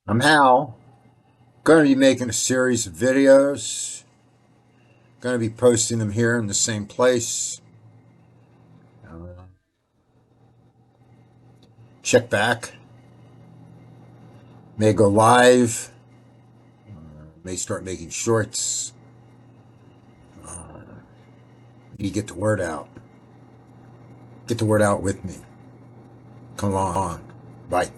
I'm Hal. Going to be making a series of videos. Going to be posting them here in the same place. Uh, Check back. May go live. May start making shorts. You get the word out. Get the word out with me. Come along. Bye.